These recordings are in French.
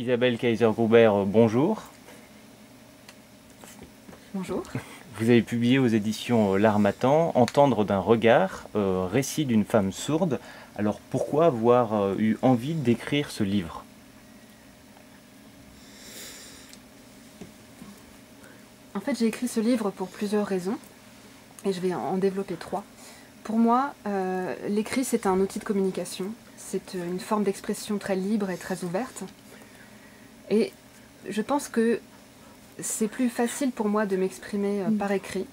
Isabelle Kaiser-Gruber, bonjour. Bonjour. Vous avez publié aux éditions L'Harmattan, Entendre d'un regard, récit d'une femme sourde. Alors pourquoi avoir eu envie d'écrire ce livre? En fait, j'ai écrit ce livre pour plusieurs raisons, et je vais en développer trois. Pour moi, l'écrit, c'est un outil de communication. C'est une forme d'expression très libre et très ouverte. Et je pense que c'est plus facile pour moi de m'exprimer par écrit,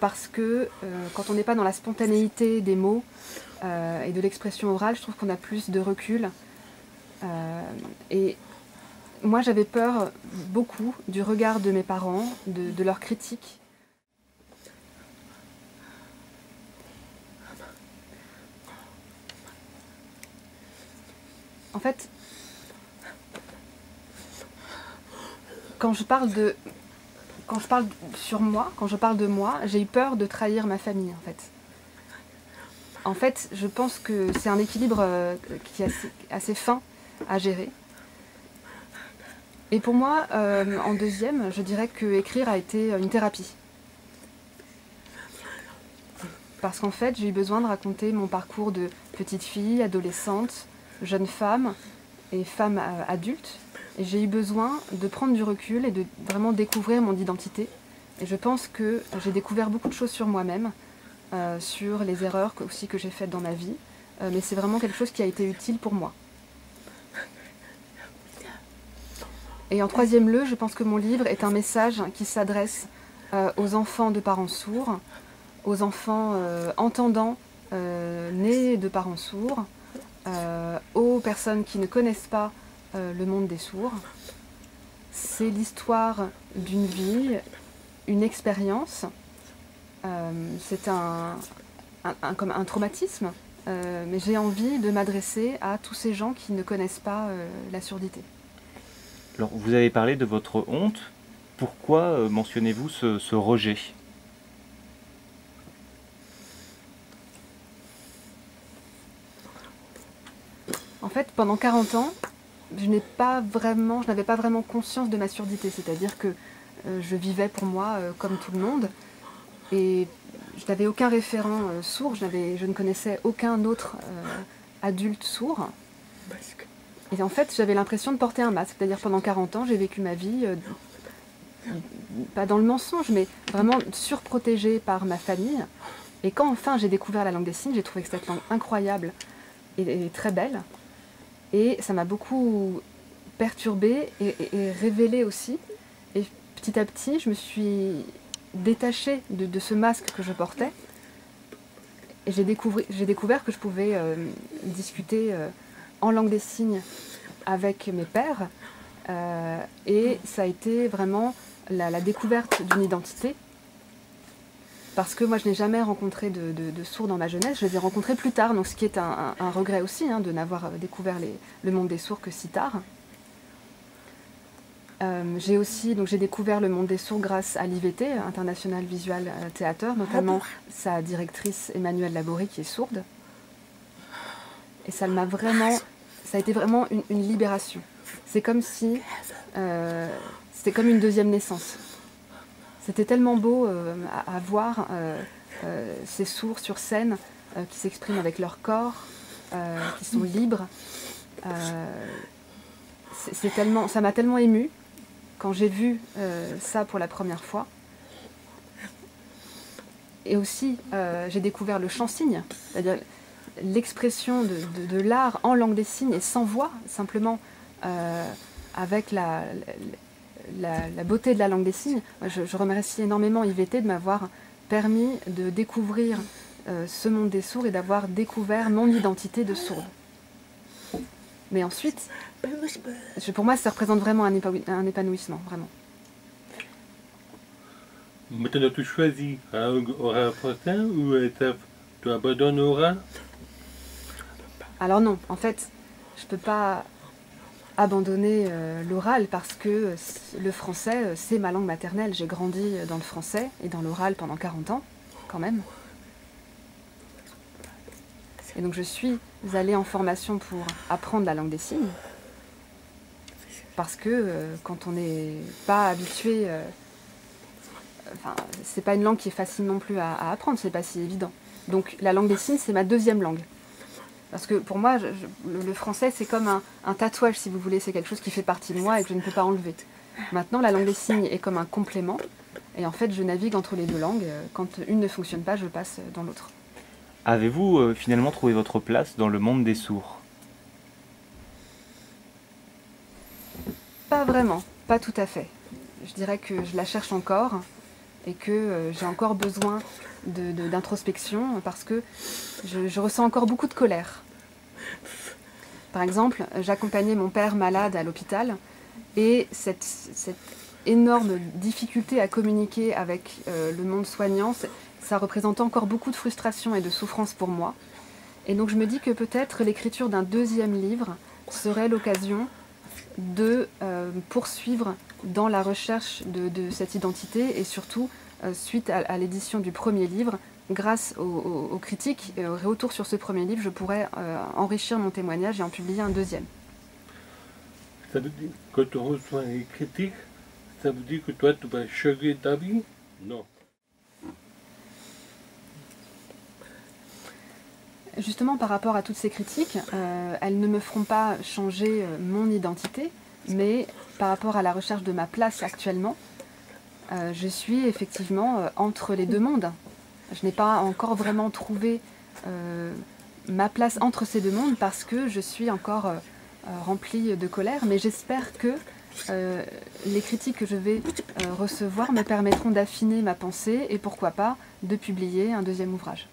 parce que quand on n'est pas dans la spontanéité des mots et de l'expression orale, je trouve qu'on a plus de recul. Et moi, j'avais peur beaucoup du regard de mes parents, de leurs critiques. En fait, quand je parle sur moi, quand je parle de moi, j'ai eu peur de trahir ma famille, en fait. En fait, je pense que c'est un équilibre qui est assez fin à gérer. Et pour moi, en deuxième, je dirais que écrire a été une thérapie. Parce qu'en fait, j'ai eu besoin de raconter mon parcours de petite fille, adolescente, jeune femme et femme adulte. Et j'ai eu besoin de prendre du recul et de vraiment découvrir mon identité. Et je pense que j'ai découvert beaucoup de choses sur moi-même, sur les erreurs aussi que j'ai faites dans ma vie. Mais c'est vraiment quelque chose qui a été utile pour moi. Et en troisième lieu, je pense que mon livre est un message qui s'adresse aux enfants de parents sourds, aux enfants entendants nés de parents sourds, aux personnes qui ne connaissent pas le monde des sourds. C'est l'histoire d'une vie, une expérience. C'est comme un traumatisme, mais j'ai envie de m'adresser à tous ces gens qui ne connaissent pas la surdité. Alors vous avez parlé de votre honte. Pourquoi mentionnez-vous ce rejet? En fait, pendant 40 ans, je n'avais pas vraiment conscience de ma surdité. C'est-à-dire que je vivais pour moi comme tout le monde. Et je n'avais aucun référent sourd, je ne connaissais aucun autre adulte sourd. Et en fait, j'avais l'impression de porter un masque. C'est-à-dire pendant 40 ans, j'ai vécu ma vie, pas dans le mensonge, mais vraiment surprotégée par ma famille. Et quand enfin j'ai découvert la langue des signes, j'ai trouvé que cette langue incroyable et très belle. Et ça m'a beaucoup perturbée et révélée aussi. Et petit à petit, je me suis détachée de ce masque que je portais. Et j'ai découvert que je pouvais discuter en langue des signes avec mes pairs. Et ça a été vraiment la découverte d'une identité. Parce que moi, je n'ai jamais rencontré de sourds dans ma jeunesse. Je les ai rencontrés plus tard, donc ce qui est un regret aussi, de n'avoir découvert le monde des sourds que si tard. J'ai découvert le monde des sourds grâce à l'IVT, International Visual Theatre, notamment sa directrice Emmanuelle Laborie qui est sourde. Et ça a été vraiment une libération. C'est comme si c'était comme une deuxième naissance. C'était tellement beau à voir ces sourds sur scène qui s'expriment avec leur corps, qui sont libres. Ça m'a tellement émue quand j'ai vu ça pour la première fois. Et aussi, j'ai découvert le chant-signe, c'est-à-dire l'expression de l'art en langue des signes et sans voix, simplement avec la beauté de la langue des signes. Je remercie énormément IVT de m'avoir permis de découvrir ce monde des sourds et d'avoir découvert mon identité de sourde. Mais ensuite, pour moi, ça représente vraiment un épanouissement, vraiment. Maintenant, tu choisis un oral français ou tu abandonnes l'oral? Alors non, en fait, je ne peux pas abandonner l'oral parce que le français, c'est ma langue maternelle. J'ai grandi dans le français et dans l'oral pendant 40 ans, quand même. Et donc je suis allée en formation pour apprendre la langue des signes. parce que quand on n'est pas habitué, enfin, c'est pas une langue qui est facile non plus à apprendre, c'est pas si évident. Donc la langue des signes, c'est ma deuxième langue. Parce que pour moi, le français, c'est comme un tatouage, si vous voulez, c'est quelque chose qui fait partie de moi et que je ne peux pas enlever. Maintenant, la langue des signes est comme un complément, et en fait, je navigue entre les deux langues. Quand une ne fonctionne pas, je passe dans l'autre. Avez-vous finalement trouvé votre place dans le monde des sourds? Pas vraiment, pas tout à fait. Je dirais que je la cherche encore et que j'ai encore besoin d'introspection parce que je ressens encore beaucoup de colère. Par exemple, j'accompagnais mon père malade à l'hôpital et cette énorme difficulté à communiquer avec le monde soignant, ça représentait encore beaucoup de frustration et de souffrance pour moi. Et donc je me dis que peut-être l'écriture d'un deuxième livre serait l'occasion de poursuivre dans la recherche de cette identité et surtout, suite à l'édition du premier livre, grâce aux critiques et aux retours sur ce premier livre, je pourrais enrichir mon témoignage et en publier un deuxième. Ça veut dire que quand on reçoit les critiques, ça veut dire que toi, tu vas changer ta vie? Non. Justement, par rapport à toutes ces critiques, elles ne me feront pas changer mon identité, mais par rapport à la recherche de ma place actuellement, je suis effectivement entre les deux mondes. Je n'ai pas encore vraiment trouvé ma place entre ces deux mondes parce que je suis encore remplie de colère, mais j'espère que les critiques que je vais recevoir me permettront d'affiner ma pensée et pourquoi pas de publier un deuxième ouvrage.